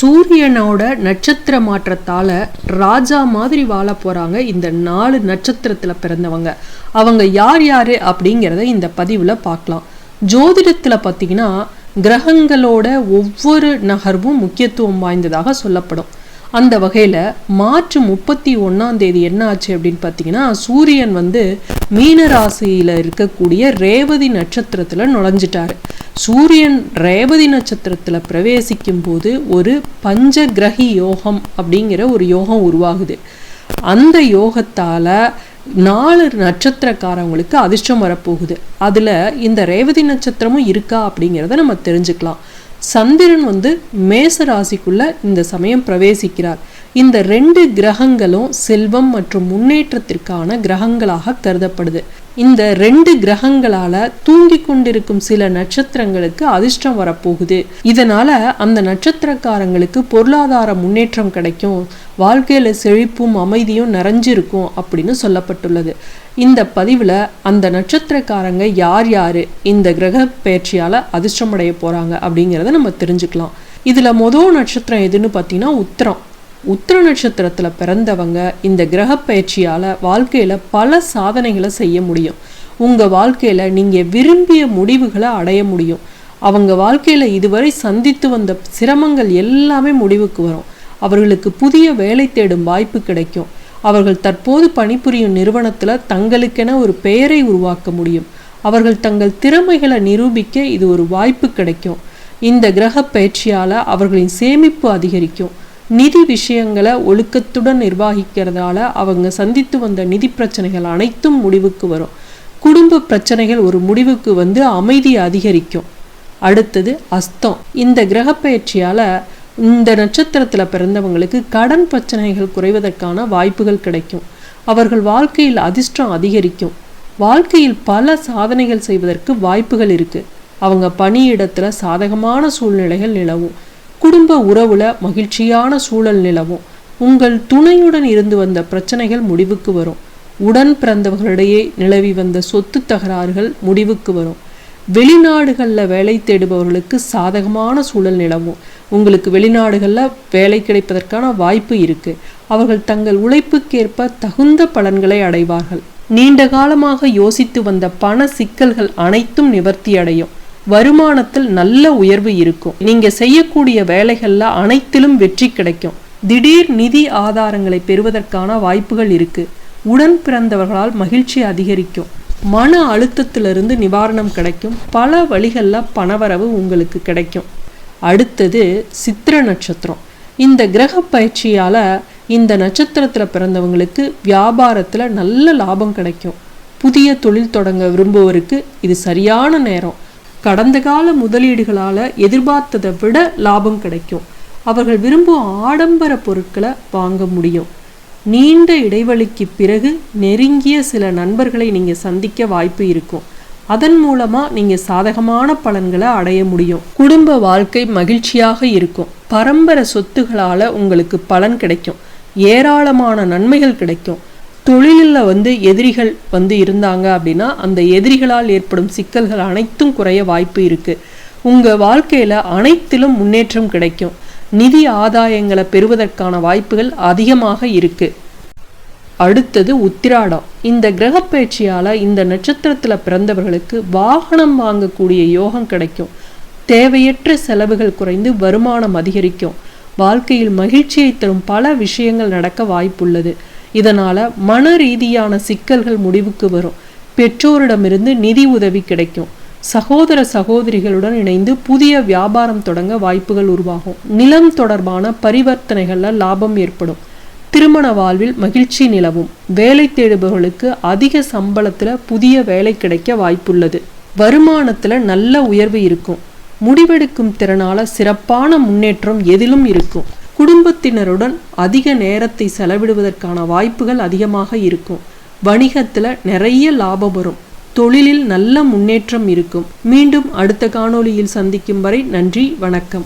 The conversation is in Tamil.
சூரியனோட நட்சத்திர மாற்றத்தால ராஜா மாதிரி வாழ போறாங்க இந்த 4 நட்சத்திரத்துல பிறந்தவங்க. அவங்க யார் யாரு அப்படிங்கிறத இந்த பதிவுல பார்க்கலாம். ஜோதிடத்துல பார்த்தீங்கன்னா கிரகங்களோட ஒவ்வொரு நகர்வும் முக்கியத்துவம் வாய்ந்ததாக சொல்லப்படும். அந்த வகையில் மார்ச் 31 என்ன ஆச்சு அப்படின்னு பார்த்தீங்கன்னா, சூரியன் மீன ராசியில் இருக்கக்கூடிய ரேவதி நட்சத்திரத்தில் நுழைஞ்சிட்டாரு. சூரியன் ரேவதி நட்சத்திரத்தில் பிரவேசிக்கும் போது ஒரு பஞ்சகிரகி யோகம் அப்படிங்கிற ஒரு யோகம் உருவாகுது. அந்த யோகத்தால் 4 நட்சத்திரக்காரவங்களுக்கு அதிர்ஷ்டம் வரப்போகுது. அதில் இந்த ரேவதி நட்சத்திரமும் இருக்கா அப்படிங்கிறத நம்ம தெரிஞ்சுக்கலாம். சந்திரன் மேச ராசிக்குள்ள இந்த சமயம் பிரவேசிக்கிறார். இந்த 2 கிரகங்களும் செல்வம் மற்றும் முன்னேற்றத்திற்கான கிரகங்களாக கருதப்படுது. இந்த 2 கிரகங்களால தூங்கி கொண்டிருக்கும் சில நட்சத்திரங்களுக்கு அதிர்ஷ்டம் வரப்போகுது. இதனால அந்த நட்சத்திரக்காரங்களுக்கு பொருளாதார முன்னேற்றம் கிடைக்கும், வாழ்க்கையில செழிப்பும் அமைதியும் நிறைஞ்சிருக்கும் அப்படின்னு சொல்லப்பட்டுள்ளது. இந்த பதிவுல அந்த நட்சத்திரக்காரங்க யார் யாரு இந்த கிரக பயிற்சியால அதிர்ஷ்டம் அடைய போறாங்க அப்படிங்கிறத நம்ம தெரிஞ்சுக்கலாம். இதுல முதல் நட்சத்திரம் எதுன்னு பார்த்தீங்கன்னா உத்திரம். உத்திர நட்சத்திரத்துல பிறந்தவங்க இந்த கிரக பயிற்சியால வாழ்க்கையில பல சாதனைகளை செய்ய முடியும். உங்க வாழ்க்கையில நீங்க விரும்பிய முடிவுகளை அடைய முடியும். அவங்க வாழ்க்கையில இதுவரை சந்தித்து வந்த சிரமங்கள் எல்லாமே முடிவுக்கு வரும். அவர்களுக்கு புதிய வேலை தேடும் வாய்ப்பு கிடைக்கும். அவர்கள் தற்போது பணிபுரியும் நிறுவனத்துல தங்களுக்கென ஒரு பெயரை உருவாக்க முடியும். அவர்கள் தங்கள் திறமைகளை நிரூபிக்க இது ஒரு வாய்ப்பு கிடைக்கும். இந்த கிரக பயிற்சியால அவர்களின் சேமிப்பு அதிகரிக்கும். நிதி விஷயங்களை ஒழுக்கத்துடன் நிர்வகிக்கிறதால அவங்க சந்தித்து வந்த நிதி பிரச்சனைகள் அனைத்தும் முடிவுக்கு வரும். குடும்ப பிரச்சனைகள் ஒரு முடிவுக்கு அமைதி அதிகரிக்கும். அடுத்தது அஸ்தம். இந்த கிரக பயிற்சியால இந்த நட்சத்திரத்துல பிறந்தவங்களுக்கு கடன் பிரச்சனைகள் குறைவதற்கான வாய்ப்புகள் கிடைக்கும். அவர்கள் வாழ்க்கையில் அதிர்ஷ்டம் அதிகரிக்கும். வாழ்க்கையில் பல சாதனைகள் செய்வதற்கு வாய்ப்புகள் இருக்கு. அவங்க பணியிடத்துல சாதகமான சூழ்நிலைகள் நிலவும். குடும்ப உறவுல மகிழ்ச்சியான சூழல் நிலவும். உங்கள் துணையுடன் இருந்து வந்த பிரச்சனைகள் முடிவுக்கு வரும். உடன் பிறந்தவர்களிடையே நிலவி வந்த சொத்து தகராறுகள் முடிவுக்கு வரும். வெளிநாடுகளில் வேலை தேடுபவர்களுக்கு சாதகமான சூழல் நிலவும். உங்களுக்கு வெளிநாடுகளில் வேலை கிடைப்பதற்கான வாய்ப்பு இருக்கு. அவர்கள் தங்கள் உழைப்புக்கேற்ப தகுந்த பலன்களை அடைவார்கள். நீண்ட காலமாக யோசித்து வந்த பண சிக்கல்கள் அனைத்தும் நிவர்த்தி அடையும். வருமானத்தில் நல்ல உயர்வு இருக்கும். நீங்க செய்யக்கூடிய வேலைகள்ல அனைத்திலும் வெற்றி கிடைக்கும். திடீர் நிதி ஆதாரங்களை பெறுவதற்கான வாய்ப்புகள் இருக்கு. உடன் பிறந்தவர்களால் மகிழ்ச்சி அதிகரிக்கும். மன அழுத்தத்திலிருந்து நிவாரணம் கிடைக்கும். பல வழிகளில் பணவரவு உங்களுக்கு கிடைக்கும். அடுத்தது சித்திர நட்சத்திரம். இந்த கிரக பயிற்சியால இந்த நட்சத்திரத்துல பிறந்தவங்களுக்கு வியாபாரத்துல நல்ல லாபம் கிடைக்கும். புதிய தொழில் தொடங்க விரும்புவோருக்கு இது சரியான நேரம். கடந்த கால முதலீடுகளால எதிர்பார்த்ததை விட லாபம் கிடைக்கும். அவர்கள் விரும்பும் ஆடம்பர பொருட்களை வாங்க முடியும். நீண்ட இடைவெளிக்கு பிறகு நெருங்கிய சில நண்பர்களை நீங்க சந்திக்க வாய்ப்பு இருக்கும். அதன் மூலமா நீங்க சாதகமான பலன்களை அடைய முடியும். குடும்ப வாழ்க்கை மகிழ்ச்சியாக இருக்கும். பரம்பரை சொத்துகளால உங்களுக்கு பலன் கிடைக்கும். ஏராளமான நன்மைகள் கிடைக்கும். தொழிலில் எதிரிகள் இருந்தாங்க அப்படின்னா அந்த எதிரிகளால் ஏற்படும் சிக்கல்கள் அனைத்தும் குறைய வாய்ப்பு இருக்கு. உங்க வாழ்க்கையில அனைத்திலும் முன்னேற்றம் கிடைக்கும். நிதி ஆதாயங்களை பெறுவதற்கான வாய்ப்புகள் அதிகமாக இருக்கு. அடுத்தது உத்திராடம். இந்த கிரக பயிற்சியால இந்த நட்சத்திரத்துல பிறந்தவர்களுக்கு வாகனம் வாங்கக்கூடிய யோகம் கிடைக்கும். தேவையற்ற செலவுகள் குறைந்து வருமானம் அதிகரிக்கும். வாழ்க்கையில் மகிழ்ச்சியை தரும் பல விஷயங்கள் நடக்க வாய்ப்புள்ளது. இதனால மன ரீதியான சிக்கல்கள் முடிவுக்கு வரும். பெற்றோரிடமிருந்து நிதி உதவி கிடைக்கும். சகோதர சகோதரிகளுடன் இணைந்து புதிய வியாபாரம் தொடங்க வாய்ப்புகள் உருவாகும். நிலம் தொடர்பான பரிவர்த்தனைகள்ல லாபம் ஏற்படும். திருமண வாழ்வில் மகிழ்ச்சி நிலவும். வேலை தேடுபவர்களுக்கு அதிக சம்பளத்துல புதிய வேலை கிடைக்க வாய்ப்புள்ளது. வருமானத்துல நல்ல உயர்வு இருக்கும். முடிவெடுக்கும் திறனால சிறப்பான முன்னேற்றம் எதிலும் இருக்கும். குடும்பத்தினருடன் அதிக நேரத்தை செலவிடுவதற்கான வாய்ப்புகள் அதிகமாக இருக்கும். வணிகத்துல நிறைய லாபம் வரும். தொழிலில் நல்ல முன்னேற்றம் இருக்கும். மீண்டும் அடுத்த காணொளியில் சந்திக்கும் வரை நன்றி, வணக்கம்.